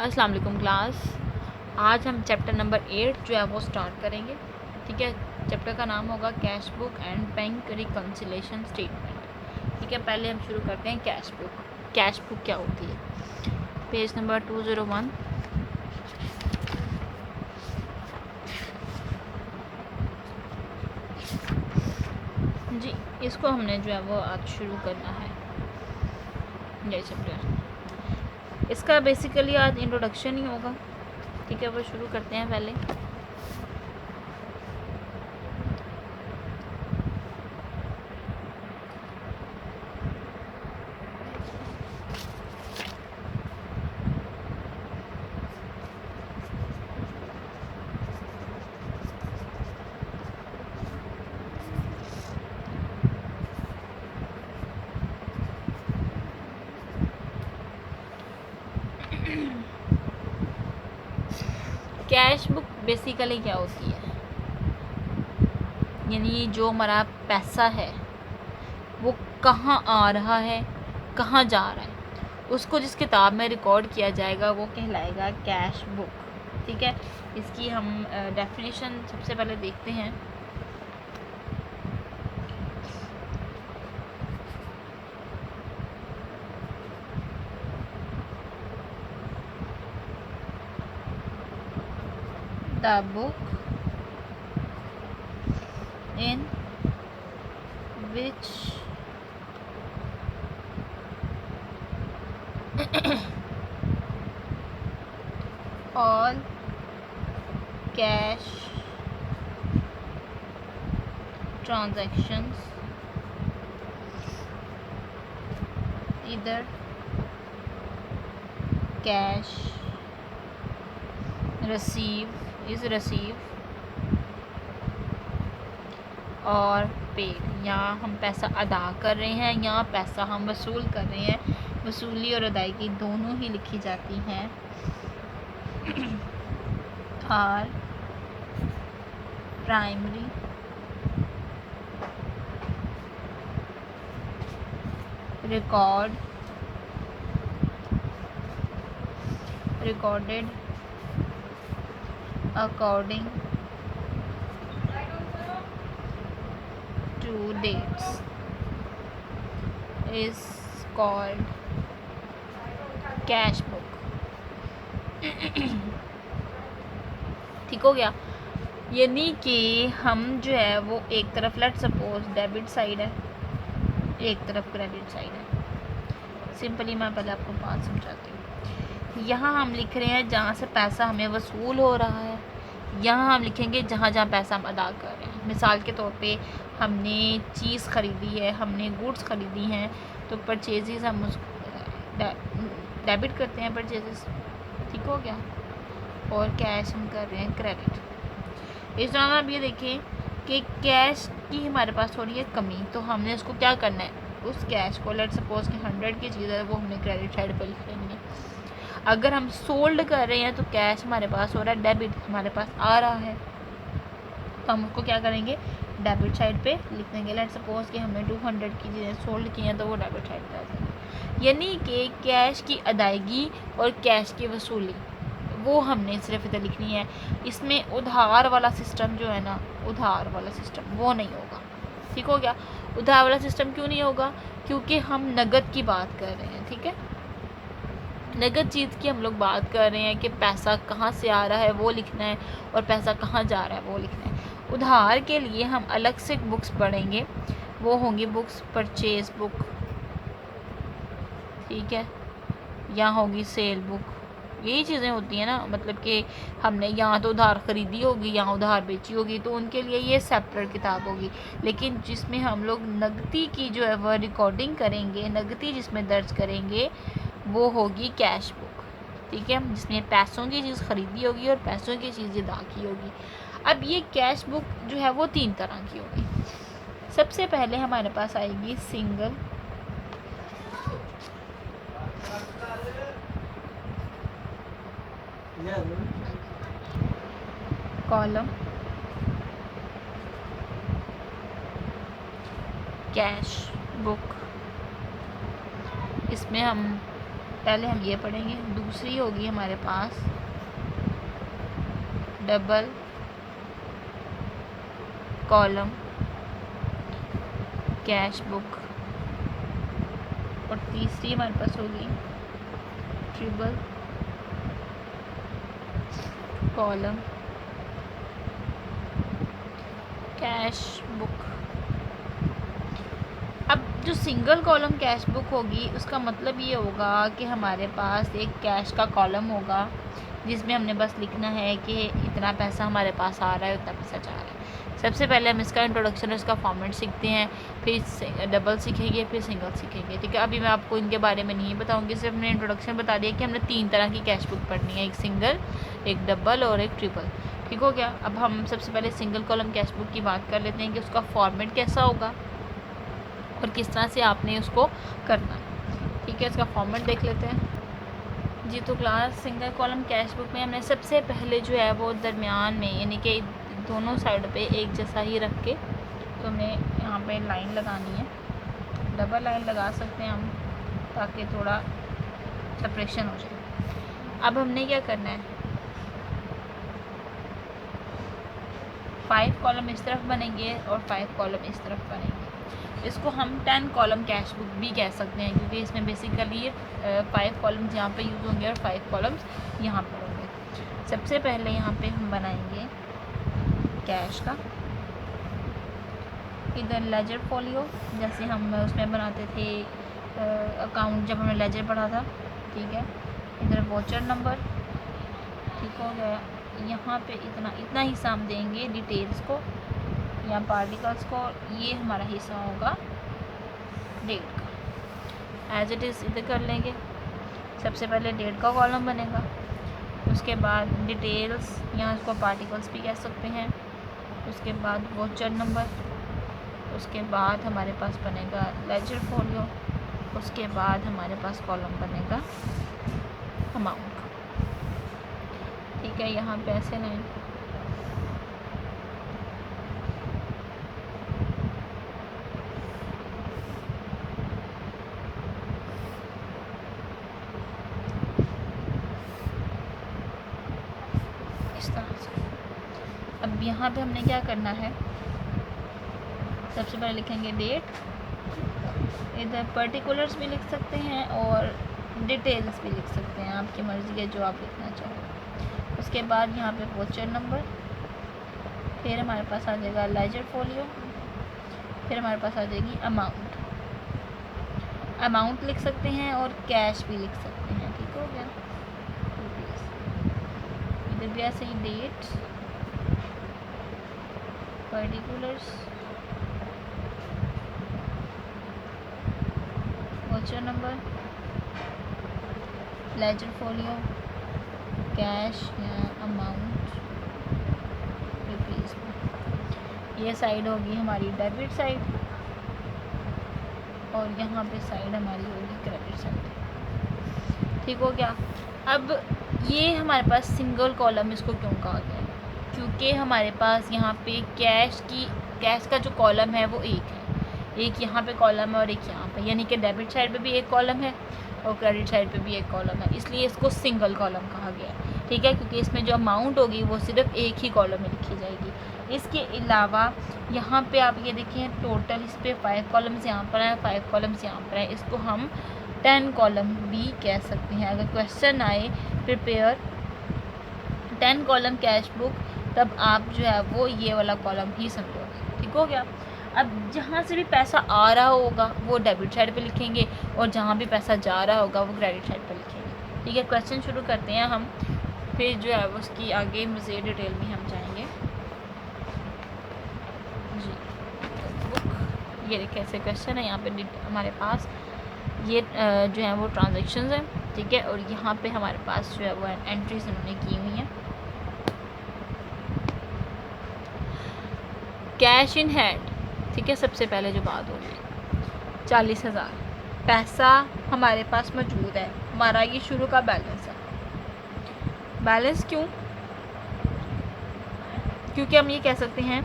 अस्सलाम वालेकुम क्लास। आज हम चैप्टर नंबर 8 जो है वो स्टार्ट करेंगे। ठीक है, चैप्टर का नाम होगा cash book and bank reconciliation statement. ठीक है, पहले हम शुरू करते हैं कैश बुक। कैश बुक क्या होती है? Page number 201। जी, इसको हमने जो है वो आज शुरू करना है ये चैप्टर। इसका बेसिकली आज इंट्रोडक्शन ही होगा। ठीक है, वो शुरू करते हैं पहले। कैश बुक बेसिकली क्या होती है? यानी जो हमारा पैसा है वो कहाँ आ रहा है, कहाँ जा रहा है, उसको जिस किताब में रिकॉर्ड किया जाएगा वो कहलाएगा कैश बुक। ठीक है, इसकी हम डेफिनेशन सबसे पहले देखते हैं। The book in which all cash transactions either cash receive और पेड, यहाँ हम पैसा अदा कर रहे हैं, यहाँ पैसा हम वसूल कर रहे हैं। वसूली और अदायगी दोनों ही लिखी जाती हैं are primary recorded according to dates is called cash book. ठीक हो गया? यानी कि हम जो है वो एक तरफ लेट सपोज डेबिट साइड है, एक तरफ क्रेडिट साइड है। सिंपली मैं पहले आपको बात समझाती हूँ। यहाँ हम लिख रहे हैं जहाँ से पैसा हमें वसूल हो रहा है, यहाँ हम लिखेंगे जहाँ जहाँ पैसा हम अदा कर रहे हैं। मिसाल के तौर पे हमने चीज़ ख़रीदी है, हमने गुड्स ख़रीदी हैं, तो परचेजेस हम उस डेबिट करते हैं परचेजेस। ठीक हो गया? और कैश हम कर रहे हैं क्रेडिट। इस दौरान आप ये देखें कि कैश की हमारे पास थोड़ी है कमी, तो हमने उसको क्या करना है, उस कैश को लेट सपोज कि 100 की चीज़ है वो हमने क्रेडिट साइड पर लिख लेंगे। अगर हम सोल्ड कर रहे हैं तो कैश हमारे पास हो रहा है, डेबिट हमारे पास आ रहा है, तो हम उसको क्या करेंगे, डेबिट साइड पे लिख देंगे। लेट सपोज कि हमने 200 की चीज़ें सोल्ड की हैं तो वो डेबिट साइड पे आ जाएंगे। यानी कि कैश की अदायगी और कैश की वसूली वो हमने सिर्फ इधर लिखनी है। इसमें उधार वाला सिस्टम जो है ना, उधार वाला सिस्टम वो नहीं होगा। ठीक हो गया? उधार वाला सिस्टम क्यों नहीं होगा? क्योंकि हम नगद की बात कर रहे हैं। ठीक है, नगद चीज़ की हम लोग बात कर रहे हैं कि पैसा कहाँ से आ रहा है वो लिखना है और पैसा कहाँ जा रहा है वो लिखना है। उधार के लिए हम अलग से बुक्स पढ़ेंगे, वो होंगी बुक्स परचेज बुक, ठीक है, या होगी सेल बुक। यही चीज़ें होती हैं ना, मतलब कि हमने यहाँ तो उधार ख़रीदी होगी, यहाँ उधार बेची होगी, तो उनके लिए ये सेपरेट किताब होगी। लेकिन जिसमें हम लोग नगदी की जो है वह रिकॉर्डिंग करेंगे, नगदी जिसमें दर्ज करेंगे वो होगी कैश बुक। ठीक है, जिसमें पैसों की चीज़ ख़रीदी होगी और पैसों की चीज़ अदा की होगी। अब ये कैश बुक जो है वो 3 तरह की होगी। सबसे पहले हमारे पास आएगी सिंगल कॉलम कैश बुक। इसमें हम पहले हम ये पढ़ेंगे। दूसरी होगी हमारे पास डबल कॉलम कैश बुक, और तीसरी हमारे पास होगी ट्रिपल कॉलम कैश बुक। अब जो सिंगल कॉलम कैश बुक होगी उसका मतलब ये होगा कि हमारे पास एक कैश का कॉलम होगा जिसमें हमने बस लिखना है कि इतना पैसा हमारे पास आ रहा है, उतना पैसा जा रहा है। सबसे पहले हम इसका इंट्रोडक्शन और इसका फॉर्मेट सीखते हैं, फिर डबल सीखेंगे, फिर सिंगल सीखेंगे। ठीक है, अभी मैं आपको इनके बारे में नहीं बताऊंगी, सिर्फ हमने इंट्रोडक्शन बता दिया कि हमने 3 तरह की कैश बुक पढ़नी है, एक सिंगल, एक डबल और एक ट्रिपल। ठीक हो गया। अब हम सबसे पहले सिंगल कॉलम कैश बुक की बात कर लेते हैं कि उसका फॉर्मेट कैसा होगा और किस तरह से आपने उसको करना है। ठीक है, इसका फॉर्मेट देख लेते हैं जी। तो class single column cash book में हमने सबसे पहले जो है वो दरमियान में, यानी कि दोनों साइड पे एक जैसा ही रख के, तो हमें यहाँ पे लाइन लगानी है। डबल लाइन लगा सकते हैं हम ताकि थोड़ा सेपरेशन हो जाए। अब हमने क्या करना है, 5 कॉलम इस तरफ बनेंगे और 5 कॉलम इस तरफ बनेंगे। इसको हम 10 कॉलम कैश बुक भी कह सकते हैं, क्योंकि इसमें बेसिकली 5 कॉलम्स यहाँ पे यूज़ होंगे और 5 कॉलम्स यहाँ पर होंगे। सबसे पहले यहाँ पे हम बनाएंगे कैश का, इधर लेजर फोलियो, जैसे हम उसमें बनाते थे अकाउंट, जब हमने लेजर पढ़ा था। ठीक है, इधर वॉचर नंबर। ठीक हो गया। यहाँ पे इतना हिस्सा हम देंगे डिटेल्स को या पार्टिकल्स को, ये हमारा हिस्सा होगा डेट का। एज इट इज़ इधर कर लेंगे। सबसे पहले डेट का कॉलम बनेगा, उसके बाद डिटेल्स, यहाँ इसको पार्टिकल्स भी कह सकते हैं, उसके बाद वॉचर नंबर, उसके बाद हमारे पास बनेगा लेजर फोलियो, उसके बाद हमारे पास कॉलम बनेगा अमाउंट का। ठीक है, यहाँ पे ऐसे लाइन इस तरह से। अब यहाँ पे हमने क्या करना है, सबसे पहले लिखेंगे डेट, इधर पर्टिकुलर्स भी लिख सकते हैं और डिटेल्स भी लिख सकते हैं, आपकी मर्ज़ी है जो आप लिखना चाहें। उसके बाद यहाँ पे वॉचर नंबर, फिर हमारे पास आ जाएगा लेजर फोलियो, फिर हमारे पास आ जाएगी अमाउंट। अमाउंट लिख सकते हैं और कैश भी लिख सकते हैं। ठीक हो गया। इधर भी ऐसे ही date, particulars, voucher number, ledger folio, cash या अमाउंट रुपीज़ में। ये साइड होगी हमारी डेबिट साइड और यहाँ पे साइड हमारी होगी क्रेडिट साइड। ठीक हो गया। अब ये हमारे पास सिंगल कॉलम इसको क्यों कहा गया है, क्योंकि हमारे पास यहाँ पे कैश का जो कॉलम है वो एक है, एक यहाँ पे कॉलम है और एक यहाँ पे, यानी कि डेबिट साइड पे भी एक कॉलम है और क्रेडिट साइड पे भी एक कॉलम है, इसलिए इसको सिंगल कॉलम कहा गया है। ठीक है, क्योंकि इसमें जो अमाउंट होगी वो सिर्फ एक ही कॉलम में लिखी जाएगी। इसके अलावा यहाँ पे आप ये देखें, टोटल इस पर 5 कॉलम्स यहाँ पर हैं, 5 कॉलम्स यहाँ पर हैं, इसको हम 10 कॉलम भी कह सकते हैं। अगर क्वेश्चन आए प्रिपेयर 10 कॉलम कैश बुक, तब आप जो है वो ये वाला कॉलम ही समझोगे। ठीक हो गया। अब जहाँ से भी पैसा आ रहा होगा वो डेबिट साइड पे लिखेंगे और जहाँ भी पैसा जा रहा होगा वो क्रेडिट साइड पे लिखेंगे। ठीक है, क्वेश्चन शुरू करते हैं हम, फिर जो है वो उसकी आगे मज़ीद डिटेल में हम जाएंगे जी। बुक, ये देखिए ऐसे क्वेश्चन है, यहाँ पे हमारे पास ये जो है वो ट्रांजेक्शन्स हैं। ठीक है, और यहाँ पे हमारे पास जो है वो एंट्रीज उन्होंने की हुई हैं। कैश इन हैंड, ठीक है, सबसे पहले जो बात होगी 40,000 पैसा हमारे पास मौजूद है, हमारा ये शुरू का बैलेंस है। बैलेंस क्यों? क्योंकि हम ये कह सकते हैं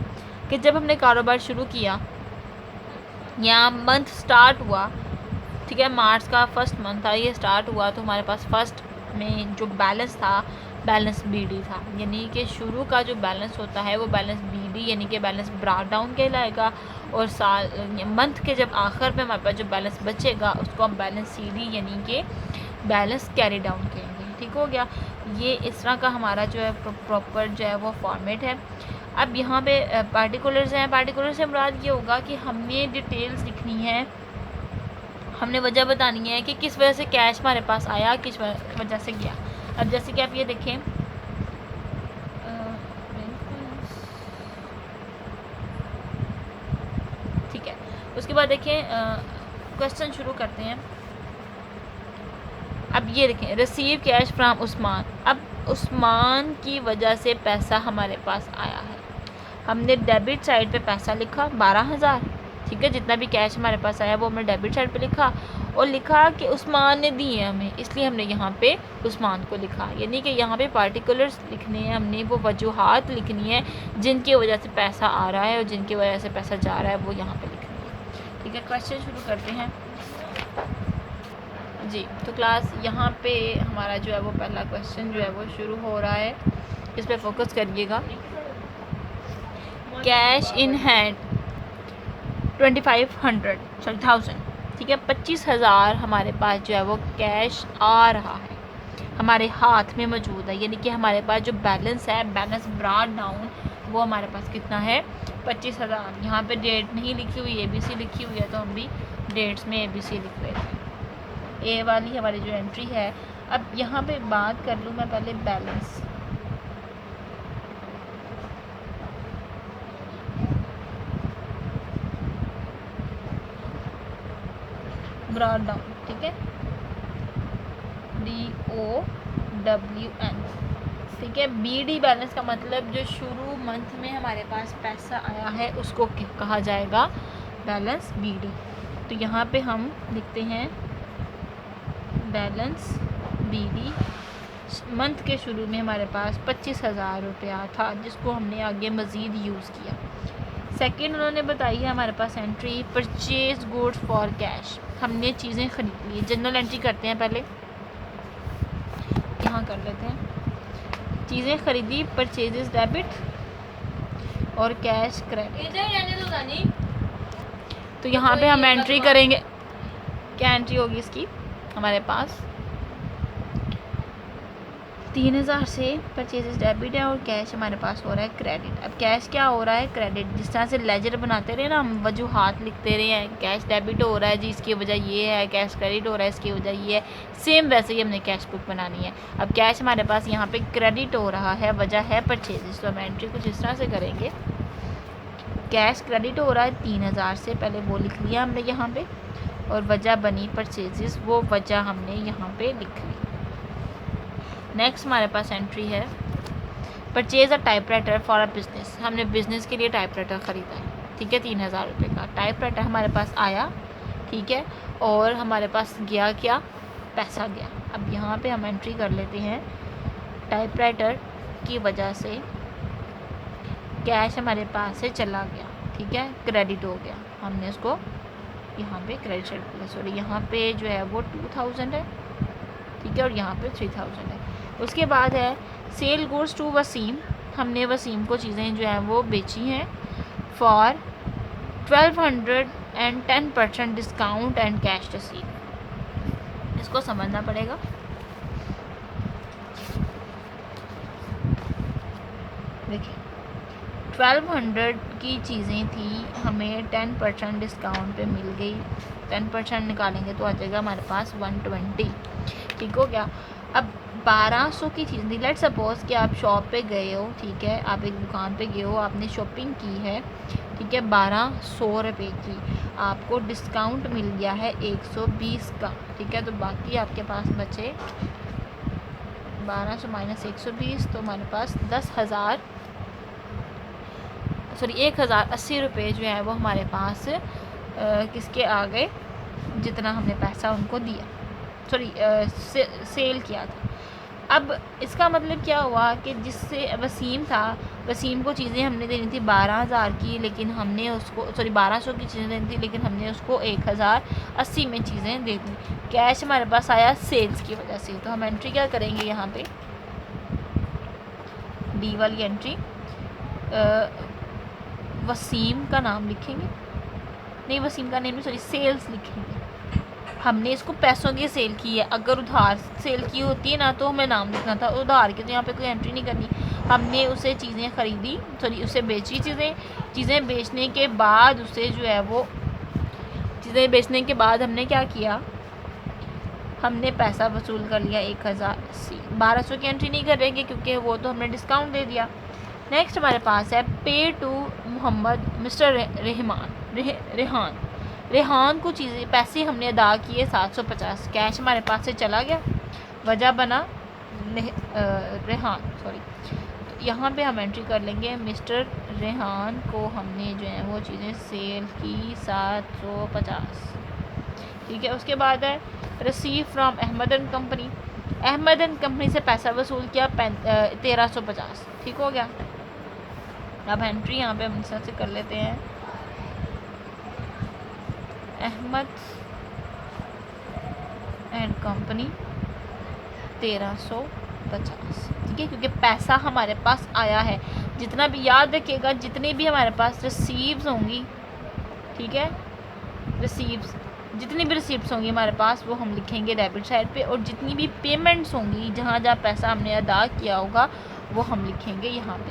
कि जब हमने कारोबार शुरू किया या मंथ स्टार्ट हुआ ठीक है। मार्च का फर्स्ट मंथ था, ये स्टार्ट हुआ तो हमारे पास फर्स्ट में जो बैलेंस था बैलेंस बीडी था, यानी कि शुरू का जो बैलेंस होता है वो बैलेंस बीडी यानी कि बैलेंस ब्रॉट डाउन कहलाएगा, और साल मंथ के जब आखिर में हमारे पास जो बैलेंस बचेगा उसको हम बैलेंस सीडी यानी कि बैलेंस कैरी डाउन कहेंगे। ठीक हो गया। ये इस तरह का हमारा जो है प्रॉपर जो है वो फॉर्मेट है। अब यहाँ पे पार्टिकुलर्स हैं। पार्टिकुलर से मुराद ये होगा कि हमने डिटेल्स लिखनी है, हमने वजह बतानी है कि किस वजह से कैश हमारे पास आया, किस वजह से गया। अब जैसे कि आप ये देखें, ठीक है, उसके बाद देखें क्वेश्चन शुरू करते हैं। अब ये देखें, रिसीव कैश फ्रॉम उस्मान। अब उस्मान की वजह से पैसा हमारे पास आया है, हमने डेबिट साइड पे पैसा लिखा 12,000, ठीक है, जितना भी कैश हमारे पास आया वो हमने डेबिट साइड पे लिखा, और लिखा कि उस्मान ने दिए हमें, इसलिए हमने यहाँ पे उस्मान को लिखा। यानी कि यहाँ पे पार्टिकुलर्स लिखने हैं, हमने वो वजूहात लिखनी है जिनकी वजह से पैसा आ रहा है और जिनकी वजह से पैसा जा रहा है, वो यहाँ पे लिखनी है। ठीक है, क्वेश्चन शुरू करते हैं जी। तो क्लास यहाँ पे हमारा जो है वो पहला क्वेश्चन जो है वो शुरू हो रहा है, इस पर फोकस करिएगा। कैश इन हैंड 1000, ठीक है, 25,000 हमारे पास जो है वो कैश आ रहा है, हमारे हाथ में मौजूद है, यानी कि हमारे पास जो बैलेंस है बैलेंस ब्रॉट डाउन वो हमारे पास कितना है 25,000। यहाँ पे डेट नहीं लिखी हुई, ABC लिखी हुई है, तो हम भी डेट्स में ABC लिख रहे थे। ए वाली हमारी जो एंट्री है। अब यहाँ पे बात कर लूँ मैं पहले बैलेंस, ब्रॉट डाउन, ठीक है, DOWN, ठीक है। BD बैलेंस का मतलब जो शुरू मंथ में हमारे पास पैसा आया है उसको कहा जाएगा बैलेंस BD। तो यहाँ पे हम लिखते हैं बैलेंस BD, मंथ के शुरू में हमारे पास 25,000 रुपया था जिसको हमने आगे मज़ीद यूज़ किया। सेकंड उन्होंने बताई है हमारे पास entry purchase goods for cash, हमने चीज़ें खरीद ली। जनरल एंट्री करते हैं, पहले यहाँ कर लेते हैं, चीज़ें खरीदी परचेजेस डेबिट और कैश क्रेडिट। तो यहाँ पे हम एंट्री करेंगे, क्या एंट्री होगी इसकी, हमारे पास 3,000 से परचेजेस डेबिट है और कैश हमारे पास हो रहा है क्रेडिट। अब कैश क्या हो रहा है, क्रेडिट। जिस तरह से लेजर बनाते रहे ना, हम वजूहात लिखते रहे हैं, कैश डेबिट हो रहा है जी इसकी वजह ये है, कैश क्रेडिट हो रहा है इसकी वजह ये है, सेम वैसे ही हमने कैश बुक बनानी है। अब कैश हमारे पास यहाँ पे क्रेडिट हो रहा है, वजह है परचेजेस, तो हम एंट्री कुछ इस तरह से करेंगे, कैश क्रेडिट हो रहा है 3,000 से, पहले वो लिख लिया हमने यहाँ पे, और वजह बनी परचेजेस, वो वजह हमने यहाँ पे लिख ली। नेक्स्ट हमारे पास एंट्री है purchase a typewriter for a business, हमने बिज़नेस के लिए टाइपराइटर ख़रीदा है, ठीक है, 3,000 रुपये का टाइपराइटर हमारे पास आया, ठीक है, और हमारे पास गया क्या, पैसा गया। अब यहाँ पे हम एंट्री कर लेते हैं टाइपराइटर की वजह से कैश हमारे पास से चला गया, ठीक है, क्रेडिट हो गया, हमने उसको यहाँ पे क्रेडिट, सॉरी यहाँ पे जो है वो 2,000 है, ठीक है, और यहाँ पे 3,000 है। उसके बाद है सेल गुड्स टू वसीम, हमने वसीम को चीज़ें जो हैं वो बेची हैं for 1,200 and 10% discount and cash receive, इसको समझना पड़ेगा। देखिए 1,200 की चीज़ें थी, हमें 10% डिस्काउंट पे मिल गई, 10% निकालेंगे तो आ जाएगा हमारे पास 120, ठीक हो गया। अब 1,200 की चीज़ थी, लेट सपोज कि आप शॉप पे गए हो, ठीक है, आप एक दुकान पे गए हो, आपने शॉपिंग की है, ठीक है, 1,200 रुपये की, आपको डिस्काउंट मिल गया है 120 का, ठीक है, तो बाकी आपके पास बचे 1,200 माइनस 120, तो हमारे पास 1,080 रुपये जो है वो हमारे पास किसके आ गए, जितना हमने पैसा उनको दिया, सॉरी सेल किया था। अब इसका मतलब क्या हुआ कि जिससे वसीम था, वसीम को चीज़ें हमने देनी थी 12,000 की, लेकिन हमने उसको 1200 की चीज़ें देनी थी, लेकिन हमने उसको 1080 में चीज़ें दे दी। कैश हमारे पास आया सेल्स की वजह से। तो हम एंट्री क्या करेंगे, यहाँ पे डी वाली एंट्री वसीम का नाम लिखेंगे, नहीं वसीम का नेम नहीं, सेल्स लिखेंगे। हमने इसको पैसों की सेल की है, अगर उधार सेल की होती है ना तो हमें नाम लिखना था, उधार की तो यहाँ पे कोई एंट्री नहीं करनी। हमने उसे चीज़ें ख़रीदी, उसे बेची, चीज़ें बेचने के बाद उसे जो है वो चीज़ें बेचने के बाद हमने क्या किया, हमने पैसा वसूल कर लिया 1080। 1200 की एंट्री नहीं करेंगे क्योंकि वो तो हमने डिस्काउंट दे दिया। नेक्स्ट हमारे पास है पे टू मोहम्मद मिस्टर रेहान। रेहान को चीज़ें पैसे हमने अदा किए 750। कैश हमारे पास से चला गया, वजह बना रेहान, सॉरी। तो यहाँ पे हम एंट्री कर लेंगे मिस्टर रेहान को हमने जो है वो चीज़ें सेल की 750, ठीक है। उसके बाद है receive from Ahmed and company. Ahmed and company से पैसा वसूल किया 1350, ठीक हो गया। अब एंट्री यहाँ पे हम इस तरह से कर लेते हैं, अहमद एंड कंपनी 1350, ठीक है, क्योंकि पैसा हमारे पास आया है। जितना भी याद रखिएगा, जितने भी हमारे पास रिसीव्स होंगी, ठीक है, रिसीव्स जितनी भी रिसीप्ट्स होंगी हमारे पास वो हम लिखेंगे डेबिट साइड पे, और जितनी भी पेमेंट्स होंगी जहाँ जहाँ पैसा हमने अदा किया होगा वो हम लिखेंगे यहाँ पे,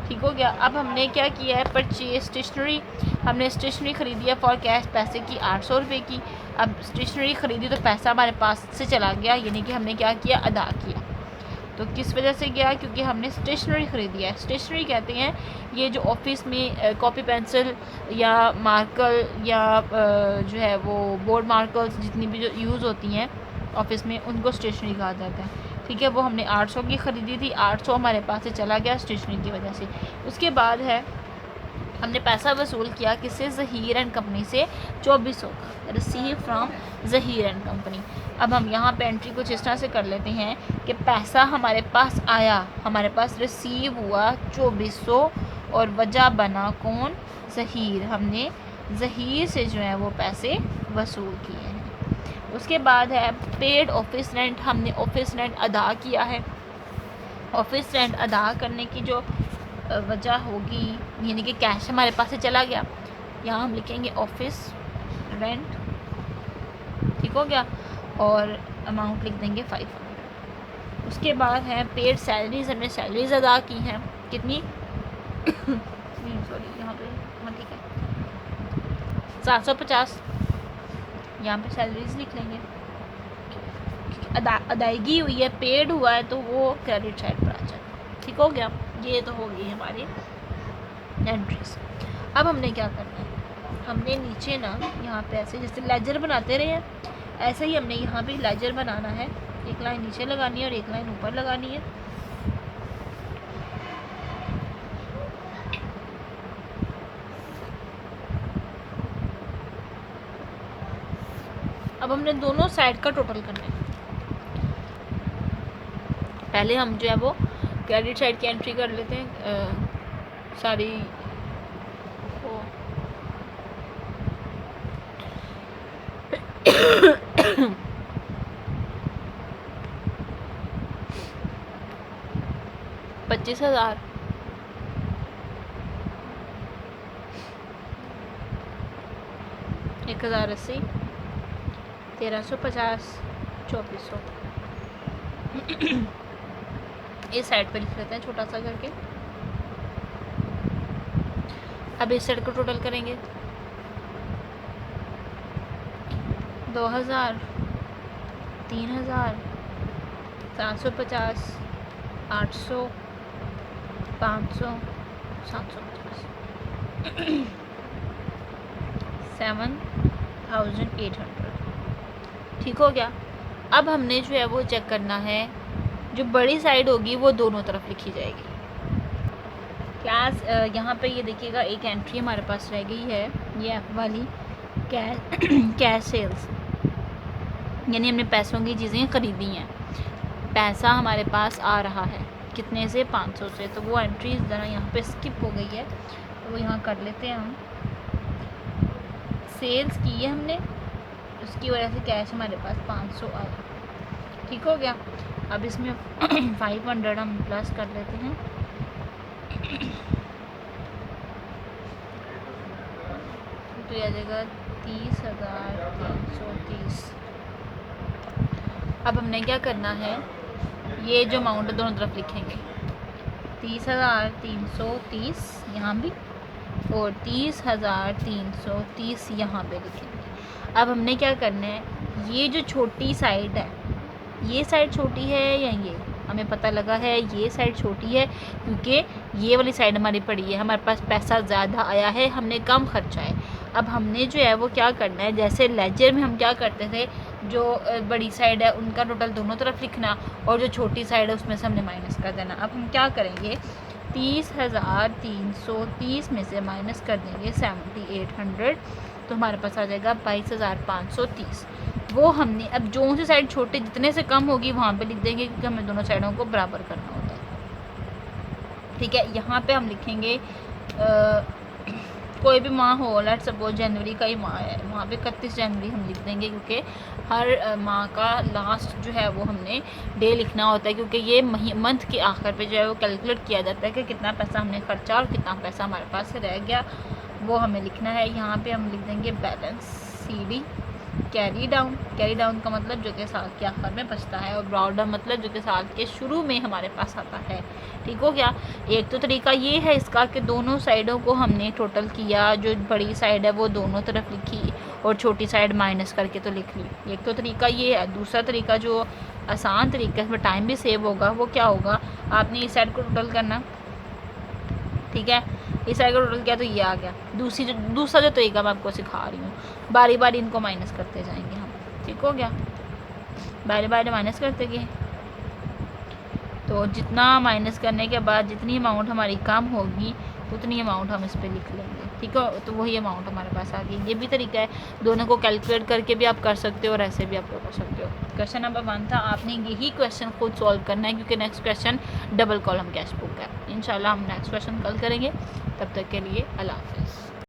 ठीक हो गया। अब हमने क्या किया है, परचेज स्टेशनरी, हमने स्टेशनरी ख़रीदी है फॉर कैश पैसे की 800 रुपये की। अब स्टेशनरी ख़रीदी तो पैसा हमारे पास से चला गया, यानी कि हमने क्या किया, अदा किया। तो किस वजह से गया, क्योंकि हमने स्टेशनरी ख़रीदी है। स्टेशनरी कहते हैं ये जो ऑफिस में कॉपी पेंसिल या मार्कर या जो है वो बोर्ड मार्कर्स जितनी भी जो यूज़ होती हैं ऑफिस में, उनको स्टेशनरी कहा जाता है, ठीक है। वो हमने 800 की ख़रीदी थी, 800 हमारे पास से चला गया स्टेशनरी की वजह से। उसके बाद है हमने पैसा वसूल किया किससे, ज़हीर एंड कंपनी से 2400 का, receive from Zaheer and company. अब हम यहाँ पे एंट्री कुछ इस तरह से कर लेते हैं कि पैसा हमारे पास आया, हमारे पास रिसीव हुआ 2400, और वजह बना कौन, ज़हीर। हमने ज़हीर से जो है वो पैसे वसूल किए हैं। उसके बाद है पेड ऑफिस रेंट, हमने ऑफिस रेंट अदा किया है। ऑफिस रेंट अदा करने की जो वजह होगी, यानी कि कैश हमारे पास से चला गया, यहाँ हम लिखेंगे ऑफिस रेंट, ठीक हो गया, और अमाउंट लिख देंगे 500। उसके बाद है पेड सैलरीज, हमने सैलरीज अदा की हैं, कितनी सॉरी यहाँ पे, हाँ ठीक है 750, यहाँ पे सैलरीज लिख लेंगे। अदायगी हुई है, पेड हुआ है, तो वो क्रेडिट साइड पर आ जाए, ठीक हो गया। ये तो हो गई हमारी एंट्रीज। अब हमने क्या करना है, हमने नीचे ना यहाँ पे ऐसे जैसे लेजर बनाते रहे हैं, ऐसे ही हमने यहाँ पे लेजर बनाना है। एक लाइन नीचे लगानी है और एक लाइन ऊपर लगानी है। अब हमने दोनों साइड का टोटल करना है। पहले हम जो है वो क्रेडिट साइड की एंट्री कर लेते हैं, सारी वो 25,000, 1080, 1350, 2400 इस साइड पे लिख लेते हैं छोटा सा करके। अब इस साइड को टोटल करेंगे, 2000, 3000, 750, 800, 500, 750, 7,800, ठीक हो गया। अब हमने जो है वो चेक करना है, जो बड़ी साइड होगी वो दोनों तरफ लिखी जाएगी। क्लास यहाँ पे ये देखिएगा एक एंट्री हमारे पास रह गई है, ये एफ वाली, कैश सेल्स, यानी हमने पैसों की चीज़ें ख़रीदी हैं। पैसा हमारे पास आ रहा है कितने से, 500 से। तो वो एंट्री ज़रा यहाँ पे स्किप हो गई है, तो वो यहाँ कर लेते हैं हम। सेल्स की है हमने, उसकी वजह से कैश हमारे पास 500 आया। ठीक हो गया। अब इसमें 500 हम प्लस कर लेते हैं। तो यह आ जाएगा 30,330। अब हमने क्या करना है, ये जो अमाउंट दोनों तरफ लिखेंगे, 30,330 यहाँ भी और 30,330 यहाँ पे लिखेंगे। अब हमने क्या करना है, ये जो छोटी साइड है, ये साइड छोटी है या ये, हमें पता लगा है ये साइड छोटी है क्योंकि ये वाली साइड हमारी पड़ी है, हमारे पास पैसा ज़्यादा आया है, हमने कम खर्चा है। अब हमने जो है वो क्या करना है, जैसे लेजर में हम क्या करते थे, जो बड़ी साइड है उनका टोटल दोनों तरफ लिखना और जो छोटी साइड है उसमें से हमने माइनस कर देना। अब हम क्या करेंगे, 30,330 में से माइनस कर देंगे 7,800, तो हमारे पास आ जाएगा 22,530। वो हमने अब जो सी साइड छोटे जितने से कम होगी वहाँ पे लिख देंगे क्योंकि हमें दोनों साइडों को बराबर करना होता है। ठीक है, यहाँ पे हम लिखेंगे कोई भी माह हो, लेट्स सपोज जनवरी का ही माह है, वहाँ पे 31 जनवरी हम लिख देंगे क्योंकि हर माह का लास्ट जो है वो हमने डे लिखना होता है, क्योंकि ये मंथ के आखिर पे जो है वो कैलकुलेट किया जाता है कि कितना पैसा हमने खर्चा और कितना पैसा हमारे पास रह गया, वो हमें लिखना है। यहाँ पे हम लिख देंगे balance CD carry down. Carry down का मतलब जो कि साल के आखिर में बचता है, और ब्रॉड डाउन मतलब जो कि साल के शुरू में हमारे पास आता है। ठीक हो गया। एक तो तरीका ये है इसका कि दोनों साइडों को हमने टोटल किया, जो बड़ी साइड है वो दोनों तरफ लिखी और छोटी साइड माइनस करके तो लिख ली। एक तो तरीका ये है। दूसरा तरीका जो आसान तरीका, इसमें टाइम भी सेव होगा, वो क्या होगा, आपने इस साइड को टोटल करना, ठीक है, इस साइड का टोटल किया तो ये आ गया। दूसरा जो तरीका मैं आपको सिखा रही हूँ, बारी बारी इनको माइनस करते जाएंगे हम। ठीक हो गया, बारी बारी माइनस करते गए, तो जितना माइनस करने के बाद जितनी अमाउंट हमारी कम होगी उतनी अमाउंट हम इस पर लिख लेंगे। ठीक है, तो वही अमाउंट हमारे पास आ गई। ये भी तरीका है, दोनों को कैलकुलेट करके भी आप कर सकते हो और ऐसे भी आप कर सकते हो। क्वेश्चन नंबर 1 था, आपने यही क्वेश्चन खुद सॉल्व करना है क्योंकि next question double column cash book है। इंशाल्लाह हम नेक्स्ट क्वेश्चन कल करेंगे, तब तक के लिए अल्लाह हाफ़िज़।